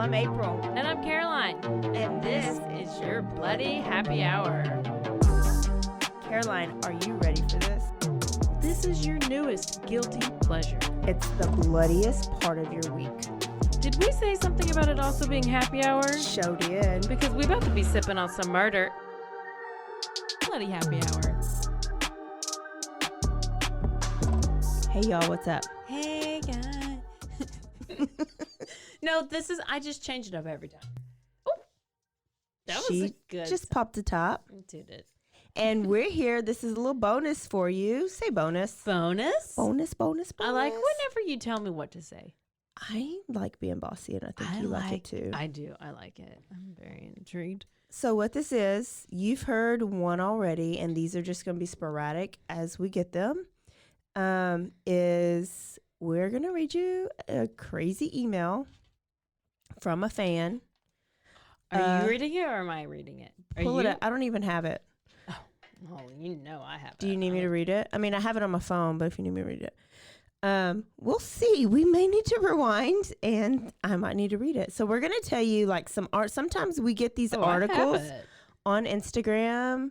I'm April. And I'm Caroline. And this is your Bloody Happy Hour. Caroline, are you ready for this? This is your newest guilty pleasure. It's the bloodiest part of your week. Did we say something about it also being happy hour? Show did. Because we about to be sipping on some murder. Bloody happy hour. Hey, y'all, what's up? Hey, guys. No, I just change it up every time. Oh, that was a good. Just popped the top. Did it. And we're here. This is a little bonus for you. Say bonus. Bonus? Bonus. I like whenever you tell me what to say. I like being bossy, and I think you like it too. I do. I like it. I'm very intrigued. So what this is, you've heard one already, and these are just going to be sporadic as we get them, is we're going to read you a crazy email from a fan. Are you reading it or am I reading it? Pull it up. I don't even have it. Oh, you know I have it. Do you need me to read it? I mean, I have it on my phone, but if you need me to read it. We'll see. We may need to rewind, and I might need to read it. So we're going to tell you like some art. Sometimes we get these articles on Instagram,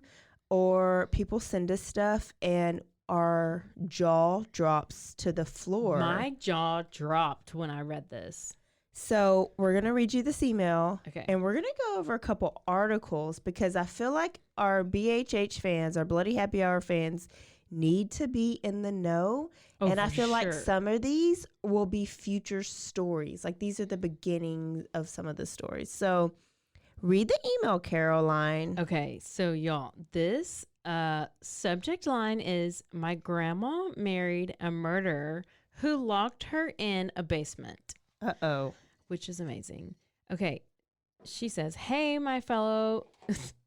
or people send us stuff, and our jaw drops to the floor. My jaw dropped when I read this. So we're going to read you this email, okay, and we're going to go over a couple articles because I feel like our BHH fans, our Bloody Happy Hour fans, need to be in the know. Oh, and I feel like sure. some of these will be future stories. Like these are the beginning of some of the stories. So read the email, Caroline. Okay, so y'all, this subject line is, my grandma married a murderer who locked her in a basement. Uh-oh. Which is amazing. Okay, she says, hey, my fellow...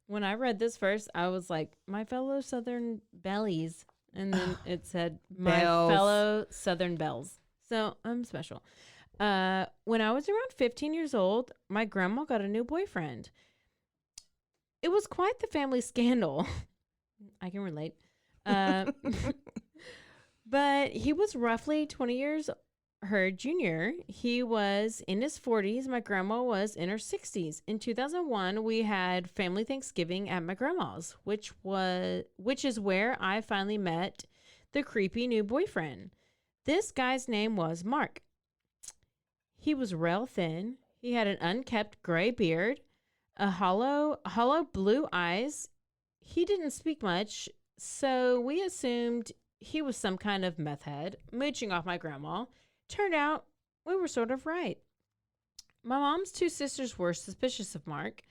When I read this first, I was like, my fellow Southern bellies. And then it said, my fellow Southern belles. So I'm special. When I was around 15 years old, my grandma got a new boyfriend. It was quite the family scandal. I can relate. But he was roughly 20 years her junior. He was in his 40s. My grandma was in her 60s. In 2001, we had family Thanksgiving at my grandma's, which is where I finally met the creepy new boyfriend. This guy's name was Mark. He was real thin. He had an unkempt gray beard, a hollow blue eyes. He didn't speak much, so we assumed he was some kind of meth head mooching off my grandma. Turned out we were sort of right. My mom's two sisters were suspicious of Mark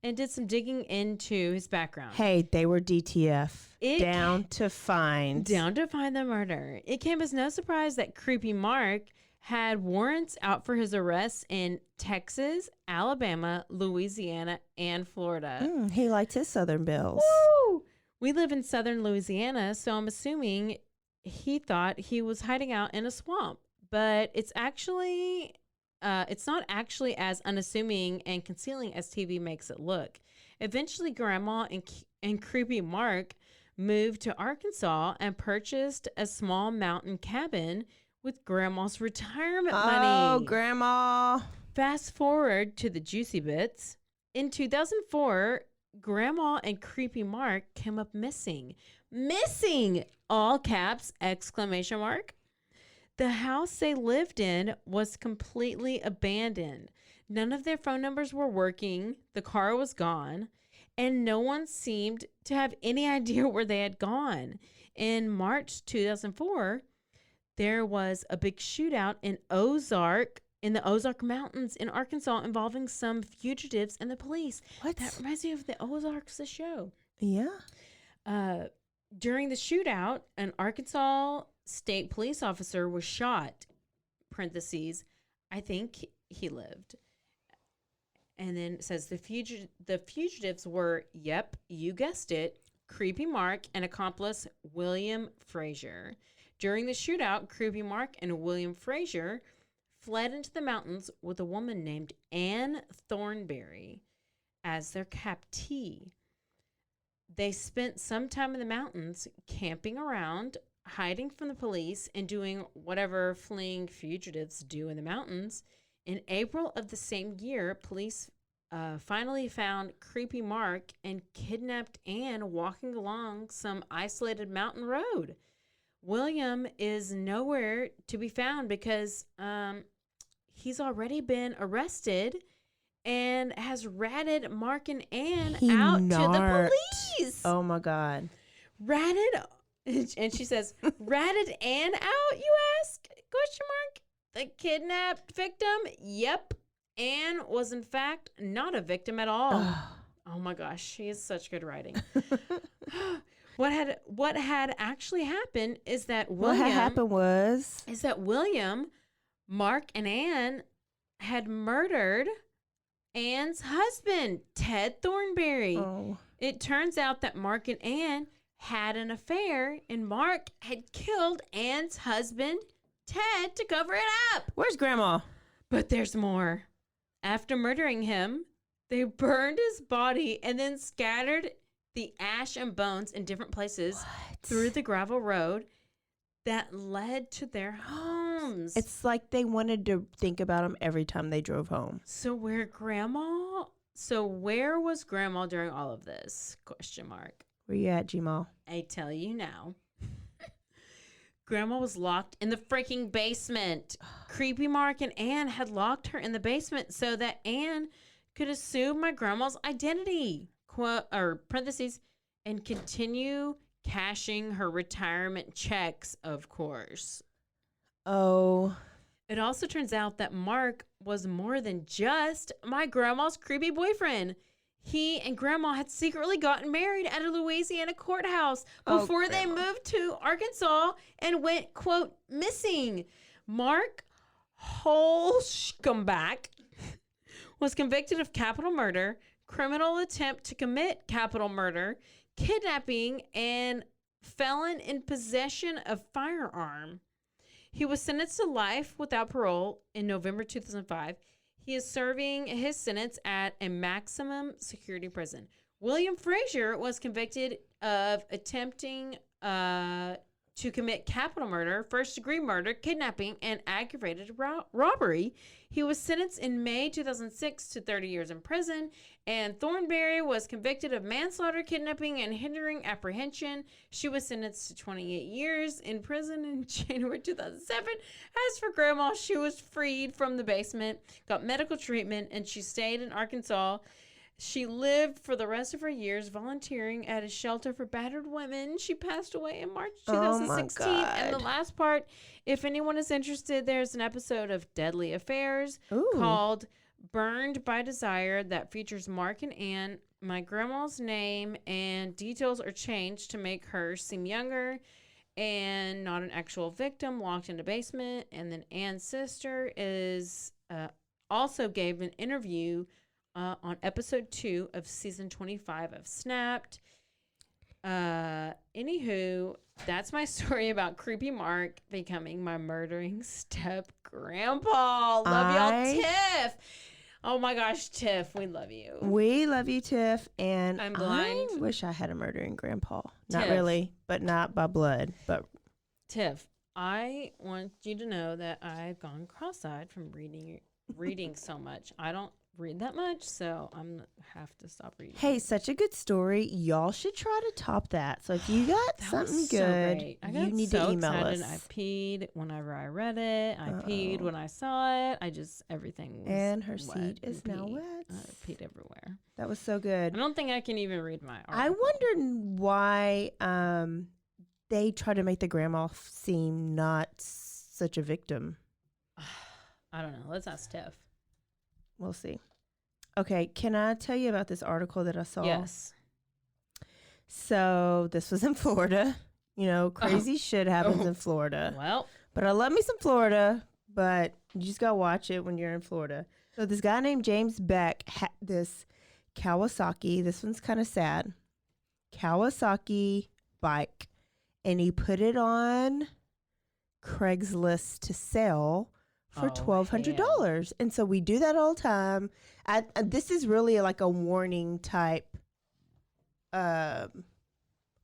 and did some digging into his background. Hey, they were DTF. Down to find the murder. It came as no surprise that creepy Mark had warrants out for his arrests in Texas, Alabama, Louisiana, and Florida. He liked his Southern bells. Woo! We live in Southern Louisiana, so I'm assuming he thought he was hiding out in a swamp. But it's not actually as unassuming and concealing as TV makes it look. Eventually, Grandma and creepy Mark moved to Arkansas and purchased a small mountain cabin with Grandma's retirement money. Oh, Grandma. Fast forward to the juicy bits. In 2004, Grandma and creepy Mark came up missing. Missing! All caps, exclamation mark. The house they lived in was completely abandoned. None of their phone numbers were working. The car was gone. And no one seemed to have any idea where they had gone. In March 2004, there was a big shootout in the Ozark Mountains in Arkansas involving some fugitives and the police. What? That reminds me of the Ozarks, the show. Yeah. During the shootout, an Arkansas state police officer was shot, parentheses, I think he lived. And then it says the fugitives were, yep, you guessed it, creepy Mark and accomplice William Frazier. During the shootout, creepy Mark and William Frazier fled into the mountains with a woman named Anne Thornberry as their captee. They spent some time in the mountains camping around, hiding from the police, and doing whatever fleeing fugitives do in the mountains. In April of the same year, police finally found creepy Mark and kidnapped Anne walking along some isolated mountain road. William is nowhere to be found because he's already been arrested and has ratted Mark and Anne out to the police. Oh, my God. Ratted, and she says, ratted Anne out, you ask? Question mark. The kidnapped victim? Yep. Anne was, in fact, not a victim at all. Oh, my gosh. She is such good writing. What had actually happened is that William, Mark, and Anne had murdered Anne's husband, Ted Thornberry. Oh. It turns out that Mark and Anne had an affair, and Mark had killed Anne's husband, Ted, to cover it up. Where's Grandma? But there's more. After murdering him, they burned his body and then scattered the ash and bones in different places through the gravel road that led to their homes. It's like they wanted to think about him every time they drove home. So where was Grandma during all of this? Question mark. Where you at, G-Mal? I tell you now. Grandma was locked in the freaking basement. Creepy Mark and Anne had locked her in the basement so that Anne could assume my grandma's identity, parentheses, and continue cashing her retirement checks, of course. Oh. It also turns out that Mark was more than just my grandma's creepy boyfriend. He and Grandma had secretly gotten married at a Louisiana courthouse before they moved to Arkansas and went, quote, missing. Mark, whole scumbag, was convicted of capital murder, criminal attempt to commit capital murder, kidnapping, and felon in possession of firearm. He was sentenced to life without parole in November 2005. He is serving his sentence at a maximum security prison. William Frazier was convicted of attempting to commit capital murder, first-degree murder, kidnapping, and aggravated robbery. He was sentenced in May 2006 to 30 years in prison, and Thornberry was convicted of manslaughter, kidnapping, and hindering apprehension. She was sentenced to 28 years in prison in January 2007. As for Grandma, she was freed from the basement, got medical treatment, and she stayed in Arkansas. She lived for the rest of her years volunteering at a shelter for battered women. She passed away in March 2016. Oh my God. And the last part, if anyone is interested, there's an episode of Deadly Affairs called Burned by Desire that features Mark and Anne. My grandma's name and details are changed to make her seem younger and not an actual victim locked in a basement. And then Anne's sister is also gave an interview on episode 2 of season 25 of Snapped. Anywho, that's my story about creepy Mark becoming my murdering step grandpa. Love y'all, Tiff. Oh my gosh, Tiff, we love you. We love you, Tiff. And I'm blind. I wish I had a murdering grandpa. Tiff. Not really, but not by blood. But Tiff, I want you to know that I've gone cross-eyed from reading so much. I don't read that much, so I'm have to stop reading. Hey, such a good story. Y'all should try to top that. So if you got something good, you need to email us. I peed whenever I read it. I peed when I saw it. Everything was and her seat is now wet. I peed everywhere. That was so good. I don't think I can even read my article. I wondered why they try to make the grandma seem not such a victim. I don't know. Let's ask Tiff. We'll see. Okay, can I tell you about this article that I saw? Yes. So this was in Florida. You know, crazy shit happens in Florida. Well. But I love me some Florida, but you just got to watch it when you're in Florida. So this guy named James Beck had this Kawasaki. This one's kind of sad. Kawasaki bike. And he put it on Craigslist to sell for $1,200. And so we do that all the time. This is really like a warning type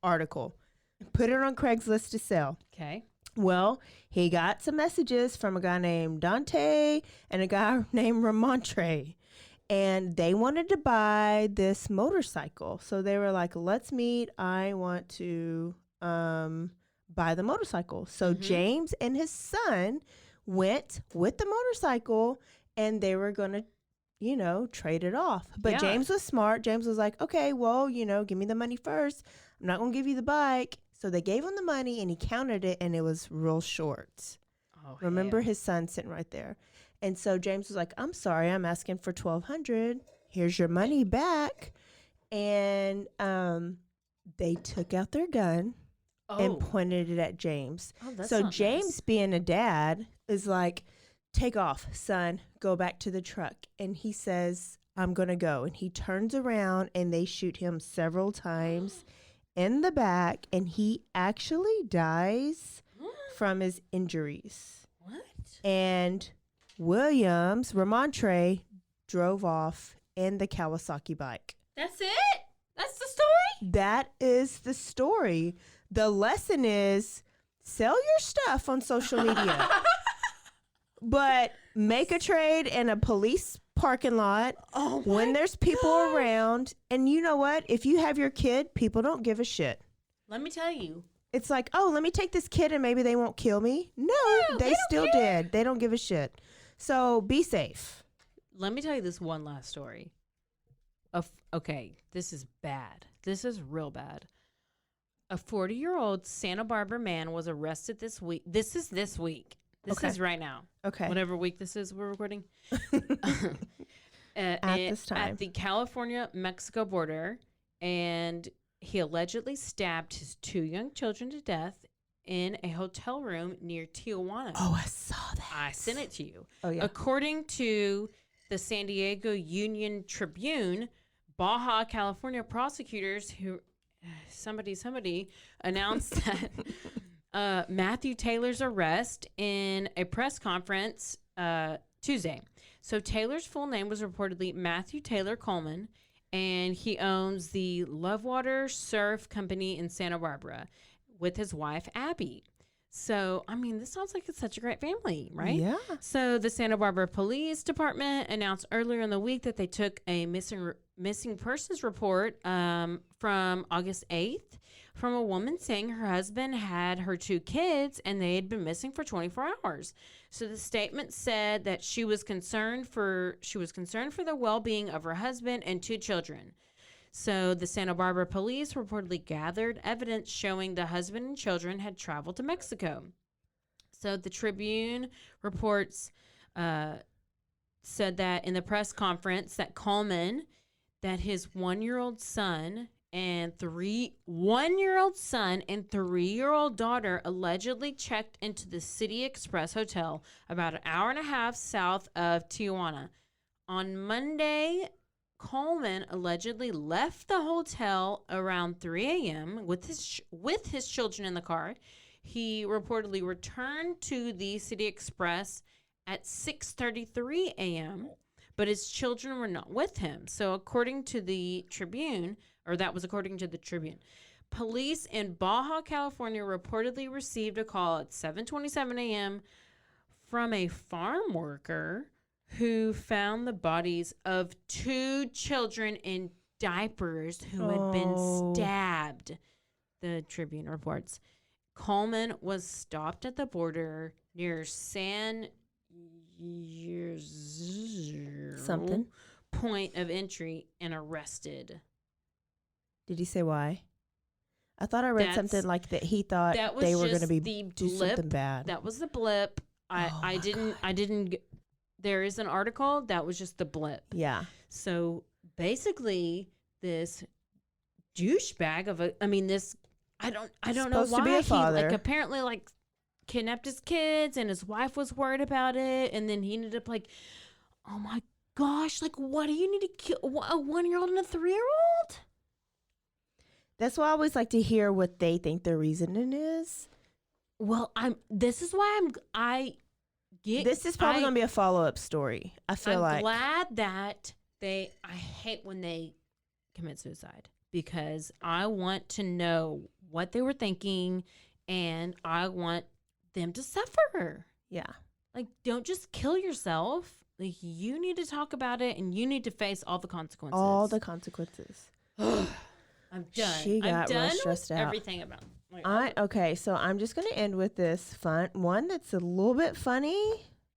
article. Put it on Craigslist to sell. Okay. Well, he got some messages from a guy named Dante and a guy named Ramontre. And they wanted to buy this motorcycle. So they were like, let's meet. I want to buy the motorcycle. So James and his son went with the motorcycle and they were going to, trade it off. But James was smart. James was like, okay, well, give me the money first. I'm not going to give you the bike. So they gave him the money and he counted it and it was real short. Oh, remember his son sitting right there. And so James was like, I'm sorry, I'm asking for $1,200. Here's your money back. And they took out their gun and pointed it at James. So James, nice. Being a dad, is like, take off, son, go back to the truck. And he says, I'm going to go. And he turns around and they shoot him several times in the back. And he actually dies from his injuries. What? And Williams, Ramontre, drove off in the Kawasaki bike. That's it? That's the story? That is the story. The lesson is sell your stuff on social media. But make a trade in a police parking lot when there's people around. And you know what? If you have your kid, people don't give a shit. Let me tell you. It's like, let me take this kid and maybe they won't kill me. No, they still did. They don't give a shit. So be safe. Let me tell you this one last story. Okay, this is bad. This is real bad. A 40-year-old Santa Barbara man was arrested this week. This is this week. This is right now. Okay. Whatever week this is we're recording. At this time. At the California-Mexico border. And he allegedly stabbed his 2 young children to death in a hotel room near Tijuana. Oh, I saw that. I sent it to you. Oh, yeah. According to the San Diego Union Tribune, Baja California prosecutors somebody announced that Matthew Taylor's arrest in a press conference Tuesday. So Taylor's full name was reportedly Matthew Taylor Coleman, and he owns the Lovewater Surf Company in Santa Barbara with his wife, Abby. So, I mean, this sounds like it's such a great family, right? Yeah. So the Santa Barbara Police Department announced earlier in the week that they took a missing persons report from August 8th from a woman saying her husband had her 2 kids and they had been missing for 24 hours. So the statement said that she was concerned for the well-being of her husband and 2 children. So the Santa Barbara police reportedly gathered evidence showing the husband and children had traveled to Mexico. So the Tribune reports said that in the press conference that Coleman, that his 1-year-old son and 3-year-old daughter allegedly checked into the City Express Hotel about an hour and a half south of Tijuana. On Monday, Coleman allegedly left the hotel around 3 a.m. with his children in the car. He reportedly returned to the City Express at 6:33 a.m., but his children were not with him. So according to the Tribune, police in Baja California reportedly received a call at 7:27 a.m. from a farm worker who found the bodies of 2 children in diapers who had been stabbed, the Tribune reports. Coleman was stopped at the border near San something point of entry and arrested. Did he say why? I thought I read something like that he thought they were going to do something bad. That was the blip. I didn't. There is an article that was just the blip. Yeah. So basically, this douchebag I don't know why to be a father. he apparently kidnapped his kids and his wife was worried about it, and then he ended up oh my gosh, what do you need to kill a 1-year-old and a 3-year-old? That's why I always like to hear what they think the reasoning is. Well, this is probably going to be a follow-up story. I'm glad that I hate when they commit suicide because I want to know what they were thinking and I want them to suffer. Yeah. Like, don't just kill yourself. Like, you need to talk about it, and you need to face all the consequences. All the consequences. I'm done. She got I'm done real stressed with out. everything about Okay, so I'm just going to end with this one that's a little bit funny.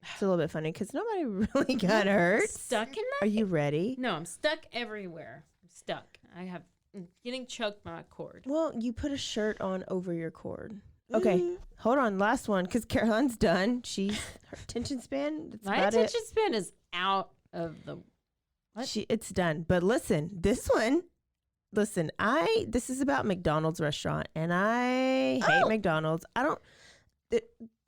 It's a little bit funny because nobody really got hurt. Stuck in that? Are you ready? No, I'm stuck everywhere. I'm stuck. I'm getting choked by my cord. Well, you put a shirt on over your cord. Okay, hold on. Last one because Caroline's done. Her attention span. That's my about attention span is out of the. What? It's done. But listen, this one. Listen, this is about McDonald's restaurant, and I hate McDonald's.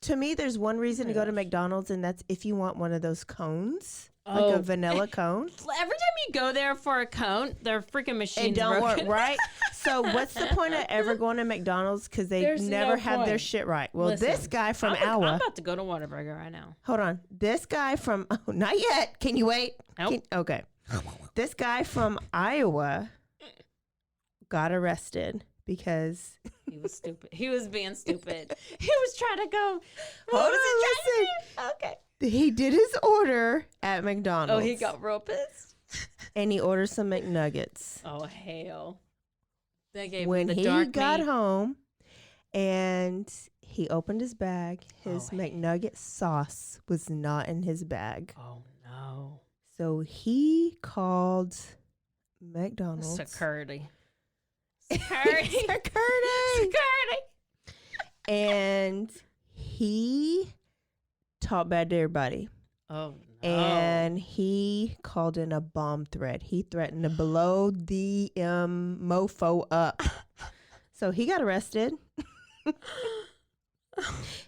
To me, there's one reason to go to McDonald's, and that's if you want one of those cones, like a vanilla cone. Every time you go there for a cone, their freaking machines don't broken. work, right? So what's the point of ever going to McDonald's? Because they never have their shit right. Well, Listen, this guy from I'm about to go to Whataburger right now. Hold on. This guy from... Oh, not yet. Can you wait? Nope. Okay. This guy from Iowa got arrested because... He was stupid. He was being stupid. He was trying to go. Hold on, listen. Okay. He did his order at McDonald's. Oh, he got real pissed. And he ordered some McNuggets. Oh, hell. They gave When him the he dark got meat. home and he opened his bag, his McNugget sauce was not in his bag. Oh, no. So he called McDonald's. Security. Security. And he talked bad to everybody. Oh, no. And he called in a bomb threat. He threatened to blow the mofo up. So he got arrested.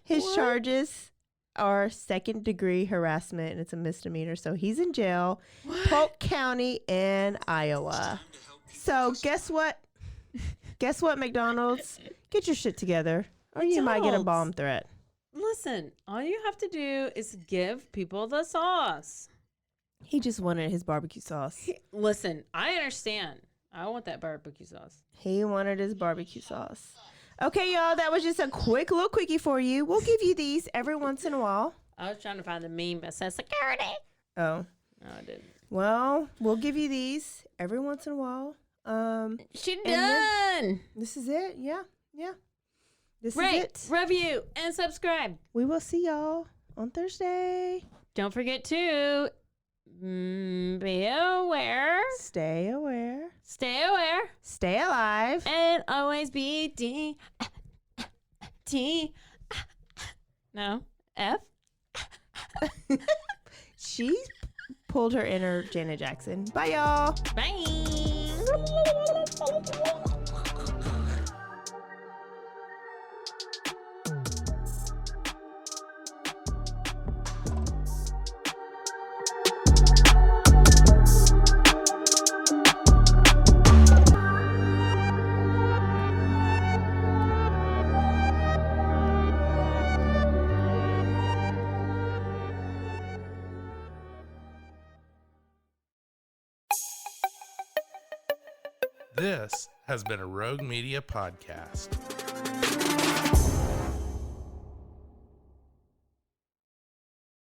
His charges are second-degree harassment, and it's a misdemeanor. So he's in jail, Polk County in Iowa. So guess what? Guess what, McDonald's? Get your shit together, or you might get a bomb threat. Listen, all you have to do is give people the sauce. He just wanted his barbecue sauce. Listen, I understand. I want that barbecue sauce. He wanted his barbecue sauce. Okay, y'all, that was just a quick little quickie for you. We'll give you these every once in a while. I was trying to find the meme that says security. Oh. No, I didn't. Well, we'll give you these every once in a while. She done. This is it. Yeah. This is Rate, it. review, and subscribe. We will see y'all on Thursday. Don't forget to be aware. Stay aware. Stay aware. Stay alive. And always be T. No. F. She pulled her inner Janet Jackson. Bye, y'all. Bye. This has been a Rogue Media podcast.